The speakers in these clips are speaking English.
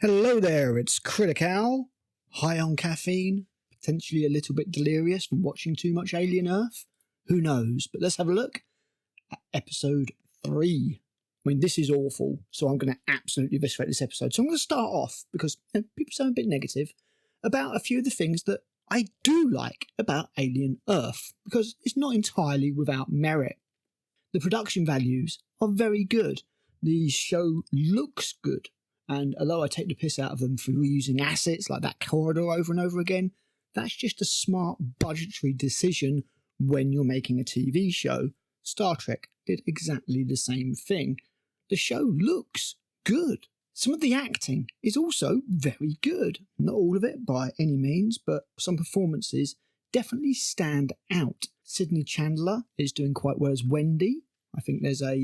Hello there, it's Critic, high on caffeine, potentially a little bit delirious from watching too much Alien Earth. Who knows? But let's have a look at episode 3. I mean, this is awful, so I'm going to absolutely eviscerate this episode. So I'm going to start off, because people sound a bit negative, about a few of the things that I do like about Alien Earth, because it's not entirely without merit. The production values are very good. The show looks good. And although I take the piss out of them for reusing assets like that corridor over and over again, that's just a smart budgetary decision when you're making a TV show. Star Trek did exactly the same thing. The show looks good. Some of the acting is also very good. Not all of it by any means, but some performances definitely stand out. Sydney Chandler is doing quite well as Wendy. I think there's a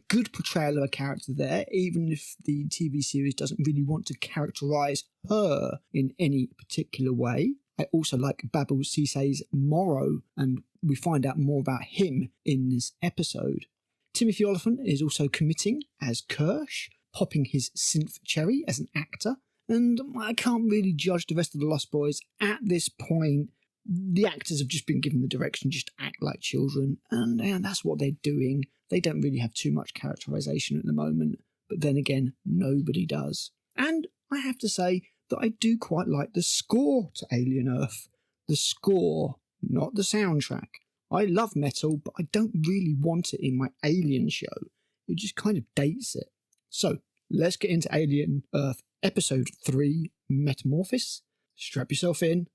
good portrayal of a character there, even if the TV series doesn't really want to characterise her in any particular way. I also like Babel Cisse's Morrow, and we find out more about him in this episode. Timothy Olyphant is also committing as Kirsch, popping his synth cherry as an actor, and I can't really judge the rest of the Lost Boys at this point. The actors have just been given the direction just to act like children, and that's what they're doing. They don't really have too much characterisation at the moment, but then again, nobody does. And I have to say that I do quite like the score to Alien Earth. The score, not the soundtrack. I love metal, but I don't really want it in my Alien show. It just kind of dates it. So, let's get into Alien Earth Episode 3, Metamorphosis. Strap yourself in.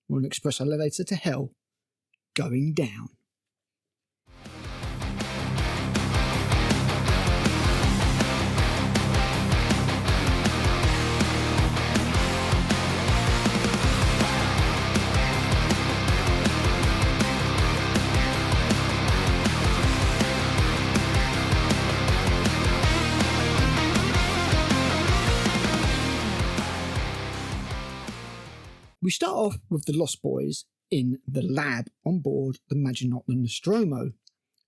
We're on an express elevator to hell. Going down. We start off with the Lost Boys in the lab on board the Maginot the Nostromo.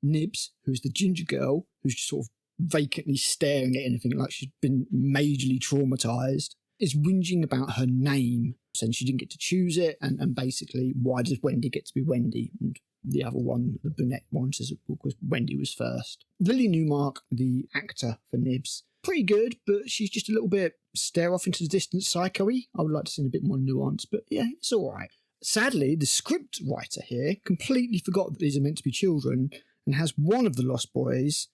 Nibs, who's the ginger girl, who's just sort of vacantly staring at anything like she's been majorly traumatised, is whinging about her name, saying she didn't get to choose it, and basically, why does Wendy get to be Wendy? And the other one, the brunette one, says because Wendy was first. Lily Newmark, the actor for Nibs, pretty good, but she's just a little bit stare off into the distance psycho-y. I would like to see a bit more nuance, but yeah, it's all right. Sadly, the script writer here completely forgot that these are meant to be children and has one of the Lost Boys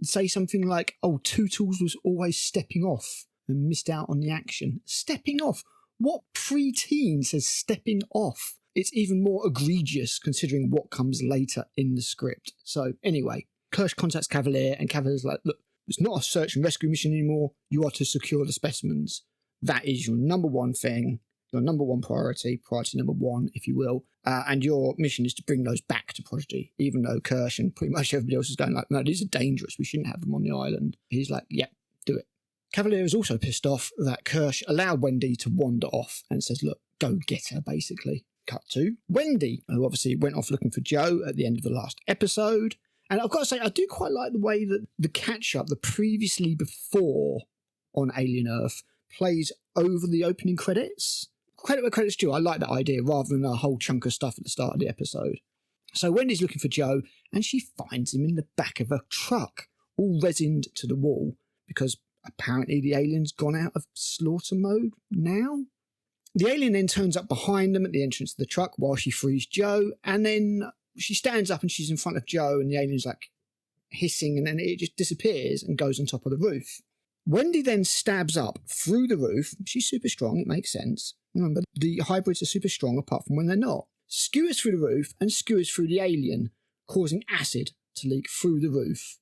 say something like, oh, Tootles was always stepping off and missed out on the action. Stepping off? What pre-teen says stepping off? It's even more egregious considering what comes later in the script. So anyway, Kirsch contacts Cavalier and Cavalier's like, look, it's not a search and rescue mission anymore. You are to secure the specimens. That is your number one thing, your number one priority number one, if you will. And your mission is to bring those back to Prodigy, even though Kirsch and pretty much everybody else is going like, no, these are dangerous. We shouldn't have them on the island. He's like, yeah, do it. Cavalier is also pissed off that Kirsch allowed Wendy to wander off and says, look, go get her, basically. Cut to Wendy, who obviously went off looking for Joe at the end of the last episode. And I've got to say, I do quite like the way that the catch-up, the previously before on Alien Earth, plays over the opening credits. Credit where credit's due, I like that idea, rather than a whole chunk of stuff at the start of the episode. So Wendy's looking for Joe, and she finds him in the back of a truck, all resined to the wall, because apparently the alien's gone out of slaughter mode now. The alien then turns up behind them at the entrance of the truck while she frees Joe, and then she stands up and she's in front of Joe, and the alien's like hissing, and then it just disappears and goes on top of the roof. Wendy then stabs up through the roof. She's super strong, it makes sense. Remember, the hybrids are super strong apart from when they're not. Skewers through the roof and skewers through the alien, causing acid to leak through the roof.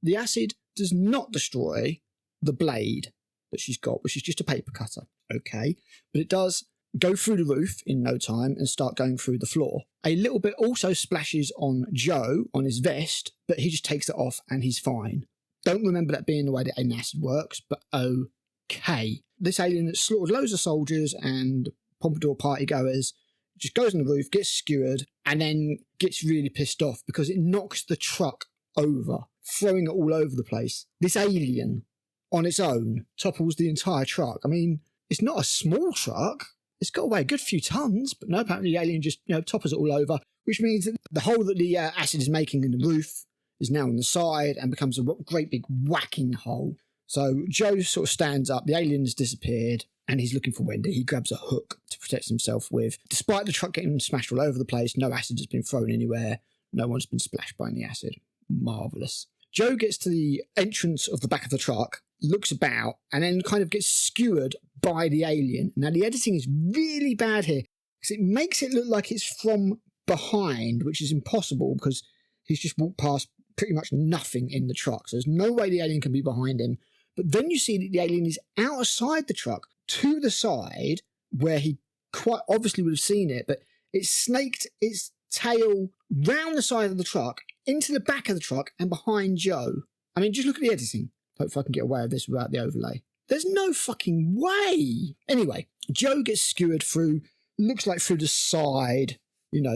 The acid does not destroy the blade that she's got, which is just a paper cutter. Okay, but it does go through the roof in no time and start going through the floor. A little bit also splashes on Joe, on his vest, but he just takes it off and he's fine. Don't remember that being the way that alien acid works, but okay. This alien that slaughtered loads of soldiers and Pompadour partygoers just goes on the roof, gets skewered, and then gets really pissed off because it knocks the truck over, throwing it all over the place. This alien on its own topples the entire truck. I mean, it's not a small truck. It's got to weigh a good few tons, but no, apparently the alien just, topples it all over, which means that the hole that the acid is making in the roof is now on the side and becomes a great big whacking hole. So Joe sort of stands up, the alien's disappeared, and he's looking for Wendy. He grabs a hook to protect himself with. Despite the truck getting smashed all over the place, no acid has been thrown anywhere. No one's been splashed by any acid. Marvellous. Joe gets to the entrance of the back of the truck, looks about, and then kind of gets skewered by the alien. Now, the editing is really bad here, because it makes it look like it's from behind, which is impossible, because he's just walked past pretty much nothing in the truck. So there's no way the alien can be behind him. But then you see that the alien is outside the truck, to the side, where he quite obviously would have seen it, but it snaked its tail round the side of the truck, into the back of the truck, and behind Joe. I mean, just look at the editing. Hopefully I can get away with this without the overlay. There's no fucking way. Anyway, Joe gets skewered through, looks like through the side,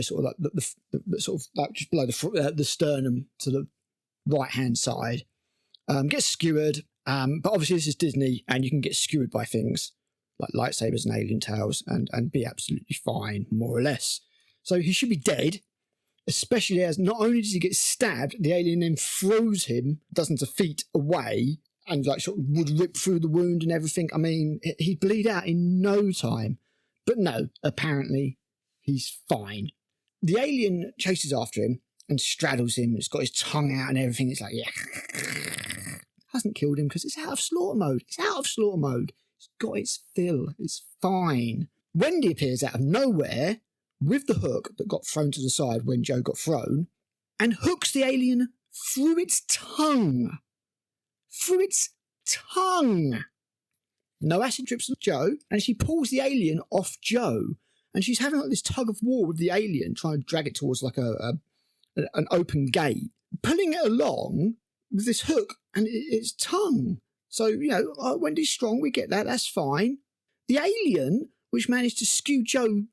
sort of like the sort of like just below the sternum to the right-hand side. Gets skewered, but obviously this is Disney, and you can get skewered by things like lightsabers and alien tails and be absolutely fine, more or less. So he should be dead, especially as not only does he get stabbed, the alien then throws him dozens of feet away and like sort of would rip through the wound and everything. I mean, he'd bleed out in no time. But no, apparently he's fine. The alien chases after him and straddles him. It's got his tongue out and everything. It's like, yeah. Hasn't killed him because it's out of slaughter mode. It's got its fill. It's fine. Wendy appears out of nowhere with the hook that got thrown to the side when Joe got thrown and hooks the alien through its tongue. No acid drips on Joe, and she pulls the alien off Joe, and she's having like this tug of war with the alien, trying to drag it towards like an open gate, pulling it along with this hook and its tongue. So, Wendy's strong, we get that, that's fine. The alien, which managed to skew Joe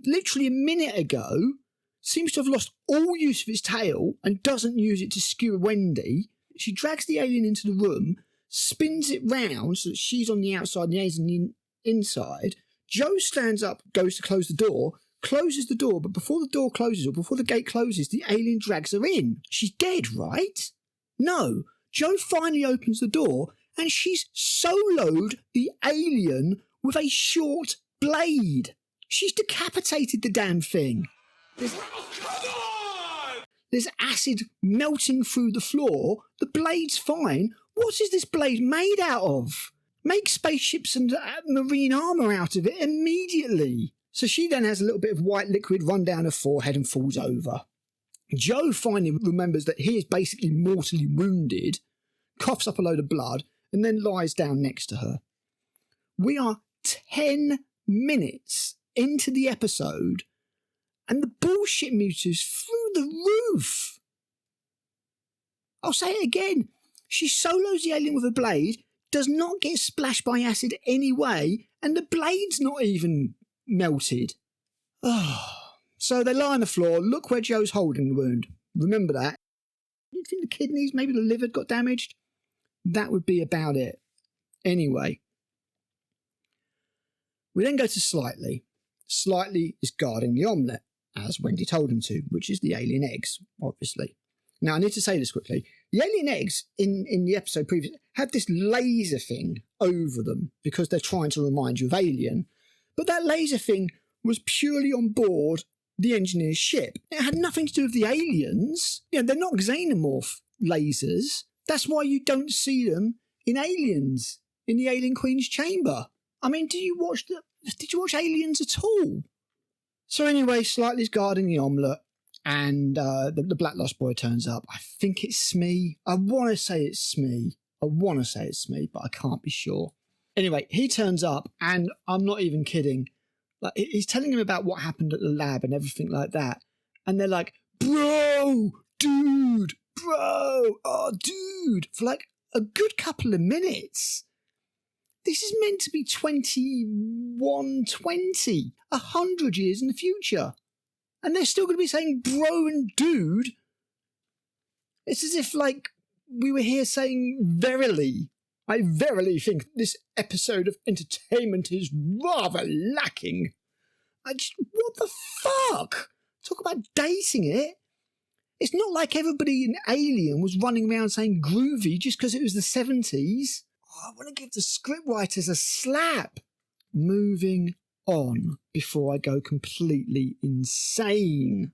literally a minute ago, seems to have lost all use of its tail and doesn't use it to skewer Wendy. She drags the alien into the room, spins it round so that she's on the outside and the alien's on the inside. Joe stands up, goes to close the door, closes the door, but before the door closes or before the gate closes, the alien drags her in. She's dead, right? No. Joe finally opens the door and she's soloed the alien with a short blade. She's decapitated the damn thing. There's acid melting through the floor. The blade's fine. What is this blade made out of? Make spaceships and marine armour out of it immediately. So she then has a little bit of white liquid run down her forehead and falls over. Joe finally remembers that he is basically mortally wounded, coughs up a load of blood, and then lies down next to her. We are 10 minutes into the episode, and the bullshit meter's through the roof. I'll say it again. She solos the alien with a blade, does not get splashed by acid anyway, and the blade's not even melted. So they lie on the floor. Look where Joe's holding the wound. Remember that. You think the kidneys, maybe the liver got damaged? That would be about it. Anyway. We then go to Slightly. Slightly is guarding the omelette, as Wendy told him to, which is the alien eggs, obviously. Now, I need to say this quickly. The alien eggs in the episode previous had this laser thing over them because they're trying to remind you of Alien. But that laser thing was purely on board the engineer's ship. It had nothing to do with the aliens. They're not xenomorph lasers. That's why you don't see them in Aliens, in the Alien Queen's chamber. I mean, did you watch Aliens at all? So anyway, Slightly's guarding the omelette, and the Black Lost Boy turns up. I think it's Smee. I want to say it's Smee, but I can't be sure. Anyway, he turns up, and I'm not even kidding. Like, he's telling him about what happened at the lab and everything like that. And they're like, bro, dude, for like a good couple of minutes. This is meant to be 2120, 100 years in the future. And they're still going to be saying bro and dude. It's as if, like, we were here saying verily I verily think this episode of entertainment is rather lacking. What the fuck? Talk about dating it. It's not like everybody in Alien was running around saying groovy just because it was the 70s. Oh, I want to give the scriptwriters a slap. Moving on before I go completely insane.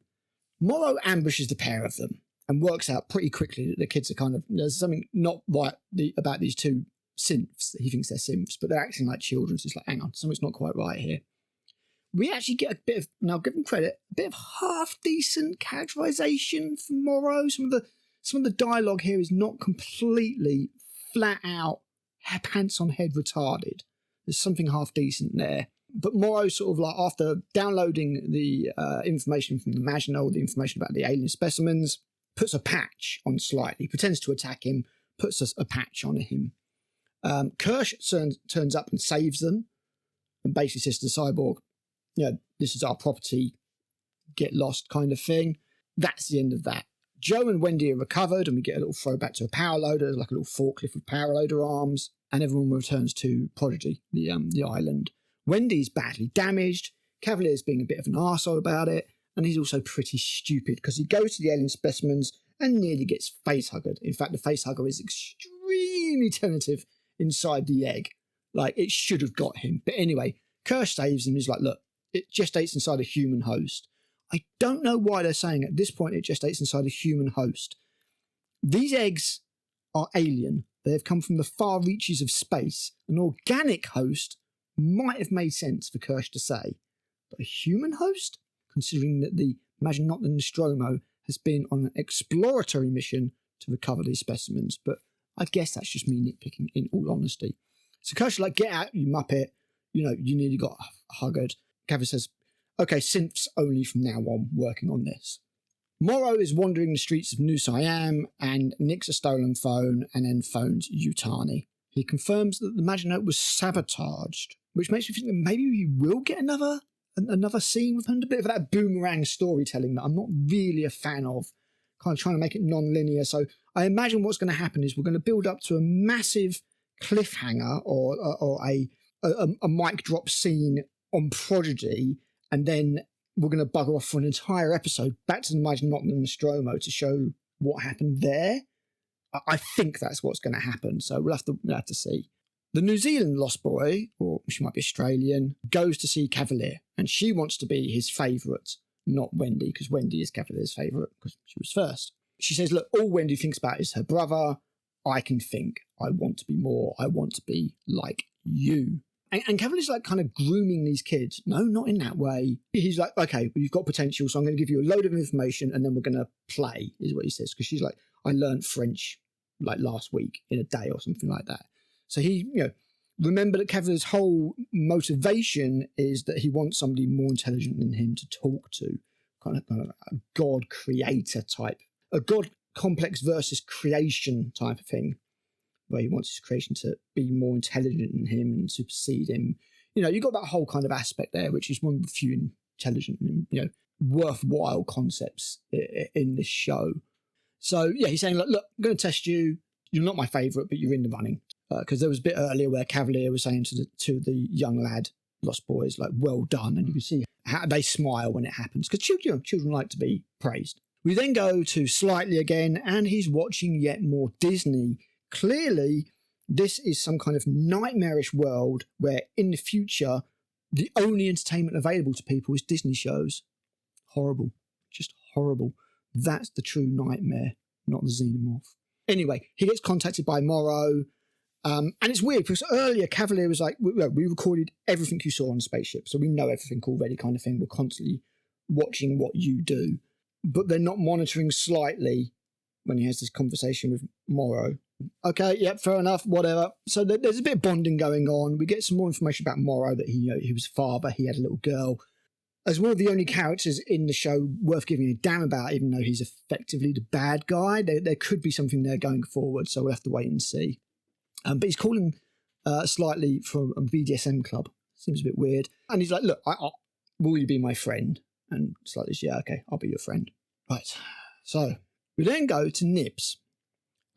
Morrow ambushes the pair of them and works out pretty quickly that the kids are kind of... There's something not right about these two synths. He thinks they're synths, but they're acting like children. So it's like, hang on, something's not quite right here. We actually get a bit of, and I'll give them credit, a bit of half-decent characterisation from Morrow. Some of the dialogue here is not completely flat-out, pants-on-head retarded. There's something half-decent there. But Morrow sort of like, after downloading the information from the Maginot, the information about the alien specimens, puts a patch on slightly, pretends to attack him, puts a patch on him. Kirsch turns up and saves them, and basically says to the cyborg, this is our property, get lost kind of thing. That's the end of that. Joe and Wendy are recovered, and we get a little throwback to a power loader, like a little forklift with power loader arms, and everyone returns to Prodigy, the island. Wendy's badly damaged, Cavalier's being a bit of an arsehole about it, and he's also pretty stupid because he goes to the alien specimens and nearly gets face-huggered. In fact, the face-hugger is extremely tentative inside the egg. Like, it should have got him. But anyway, Kirsch saves him. He's like, look, it gestates inside a human host. I don't know why they're saying at this point it gestates inside a human host. These eggs are alien. They have come from the far reaches of space. An organic host might have made sense for Kirsch to say. But a human host? Considering that the Maginot and Nostromo has been on an exploratory mission to recover these specimens. But I guess that's just me nitpicking, in all honesty. So Kirsch is like, get out, you muppet. You nearly got huggered. Gavin says, okay, synths only from now on, working on this. Morrow is wandering the streets of New Siam and nicks a stolen phone and then phones Yutani. He confirms that the Maginot was sabotaged, which makes me think that maybe we will get another scene with him. A bit of that boomerang storytelling that I'm not really a fan of, kind of trying to make it non-linear. So I imagine what's going to happen is we're going to build up to a massive cliffhanger or a mic drop scene on Prodigy, and then we're going to bugger off for an entire episode back to the Maginot and Nostromo to show what happened there. I think that's what's going to happen, so we'll have to see. The New Zealand lost boy, or she might be Australian, goes to see Cavalier, and she wants to be his favourite, not Wendy, because Wendy is Cavalier's favourite because she was first. She says, look, all Wendy thinks about is her brother. I can think. I want to be more. I want to be like you. And Cavalier's like kind of grooming these kids. No, not in that way. He's like, okay, well, you've got potential, so I'm going to give you a load of information and then we're going to play, is what he says. Because she's like, I learned French like last week in a day or something like that. So he, remember that Cavalier's whole motivation is that he wants somebody more intelligent than him to talk to. Kind of a God creator type. A God complex versus creation type of thing, where he wants his creation to be more intelligent than him and supersede him. You've got that whole kind of aspect there, which is one of the few intelligent and, worthwhile concepts in this show. So, yeah, he's saying, look, I'm going to test you. You're not my favourite, but you're in the running. Because there was a bit earlier where Cavalier was saying to the young lad, Lost Boys, like, well done. And you can see how they smile when it happens. Because children like to be praised. We then go to Slightly again, and he's watching yet more Disney. Clearly, this is some kind of nightmarish world where in the future, the only entertainment available to people is Disney shows. Horrible. Just horrible. That's the true nightmare, not the xenomorph. Anyway, he gets contacted by Morrow. And it's weird because earlier Cavalier was like, we recorded everything you saw on the spaceship, so we know everything already kind of thing. We're constantly watching what you do. But they're not monitoring Slightly when he has this conversation with Morrow. Okay, yep, fair enough, whatever. So there's a bit of bonding going on. We get some more information about Morrow, that he was a father, he had a little girl. As one of the only characters in the show worth giving a damn about, even though he's effectively the bad guy, there could be something there going forward, so we'll have to wait and see. But he's calling Slightly from a BDSM club. Seems a bit weird. And he's like, look, will you be my friend? And Slightly's, yeah, okay, I'll be your friend. Right, so we then go to Nibs.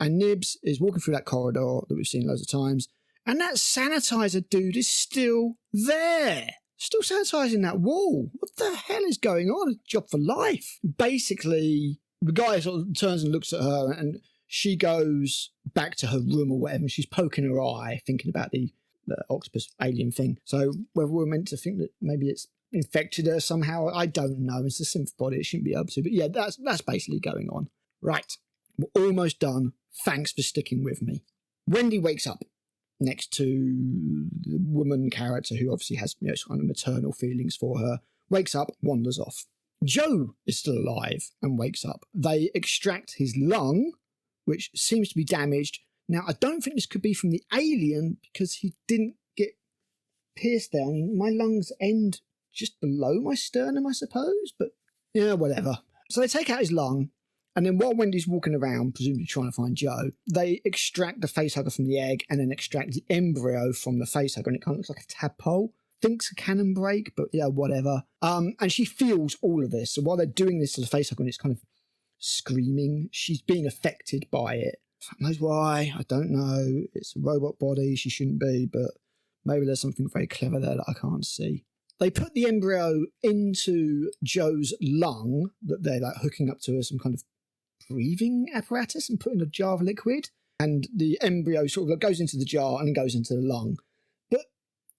And Nibs is walking through that corridor that we've seen loads of times, and that sanitizer dude is still there. Still sanitising that wall. What the hell is going on? A job for life. Basically, the guy sort of turns and looks at her, and she goes back to her room or whatever, and she's poking her eye, thinking about the octopus alien thing. So whether we're meant to think that maybe it's infected her somehow, I don't know. It's a synth body. It shouldn't be able to. But yeah, that's basically going on. Right. We're almost done. Thanks for sticking with me. Wendy wakes up next to the woman character who obviously has kind of maternal feelings for her. Wakes up, wanders off. Joe is still alive and wakes up. They extract his lung, which seems to be damaged. Now, I don't think this could be from the alien because he didn't get pierced there. I mean, my lungs end just below my sternum, I suppose, but yeah, whatever. So they take out his lung, and then while Wendy's walking around, presumably trying to find Joe, they extract the facehugger from the egg and then extract the embryo from the facehugger, and it kind of looks like a tadpole. Thinks a cannon break, but yeah, whatever. And she feels all of this. So while they're doing this to the facehugger and it's kind of screaming, she's being affected by it. Fuck knows why, I don't know. It's a robot body, she shouldn't be, but maybe there's something very clever there that I can't see. They put the embryo into Joe's lung that they're like hooking up to some kind of breathing apparatus and put in a jar of liquid. And the embryo sort of goes into the jar and goes into the lung. But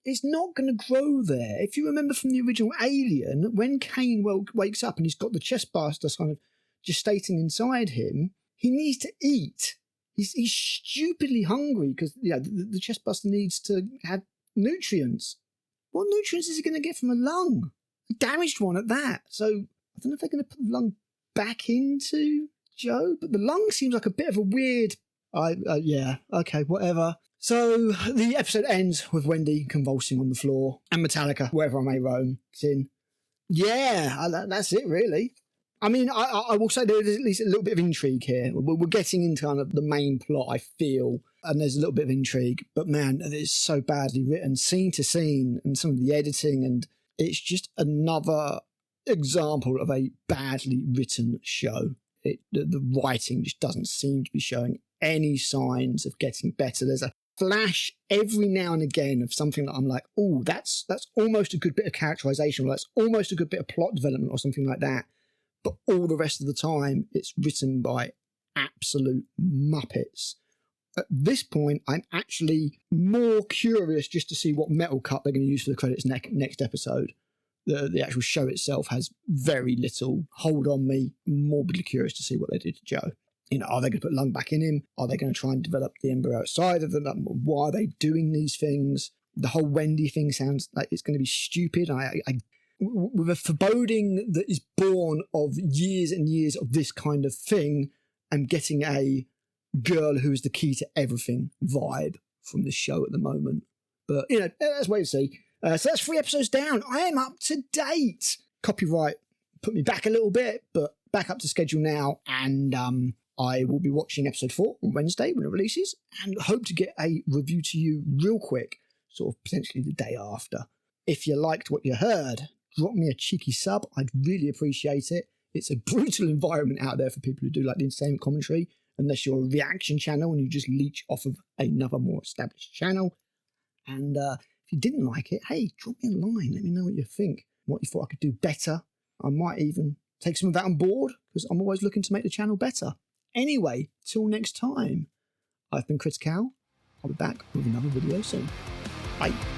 it's not going to grow there. If you remember from the original Alien, when Kane wakes up and he's got the chest burster kind of gestating inside him, he needs to eat. He's stupidly hungry because the chest burster needs to have nutrients. What nutrients is he going to get from a lung? A damaged one at that. So I don't know if they're going to put the lung back into Joe, but the lung seems like a bit of a weird... yeah, okay, whatever. So the episode ends with Wendy convulsing on the floor and Metallica, Wherever I May Roam, is in. Yeah, that's it really. I mean, I will say there's at least a little bit of intrigue here. We're getting into kind of the main plot, I feel, and there's a little bit of intrigue. But man, it's so badly written, scene to scene, and some of the editing, and it's just another example of a badly written show. The writing just doesn't seem to be showing any signs of getting better. There's a flash every now and again of something that I'm like, oh, that's almost a good bit of characterization, or that's almost a good bit of plot development or something like that. But all the rest of the time, it's written by absolute muppets. At this point, I'm actually more curious just to see what metal cut they're going to use for the credits next episode. The actual show itself has very little hold on me. Morbidly curious to see what they did to Joe. Are they going to put lung back in him? Are they going to try and develop the embryo outside of them? Why are they doing these things? The whole Wendy thing sounds like it's going to be stupid. With a foreboding that is born of years and years of this kind of thing, I'm getting a girl who is the key to everything vibe from the show at the moment. But, let's wait and see. So that's 3 episodes down. I am up to date. Copyright put me back a little bit, but back up to schedule now. And I will be watching episode 4 on Wednesday when it releases, and hope to get a review to you real quick, sort of potentially the day after. If you liked what you heard, drop me a cheeky sub. I'd really appreciate it. It's a brutal environment out there for people who do like the entertainment commentary, unless you're a reaction channel and you just leech off of another more established channel. And if you didn't like it, hey, drop me a line. Let me know what you think, what you thought I could do better. I might even take some of that on board because I'm always looking to make the channel better. Anyway, till next time, I've been Critic. I'll be back with another video soon. Bye.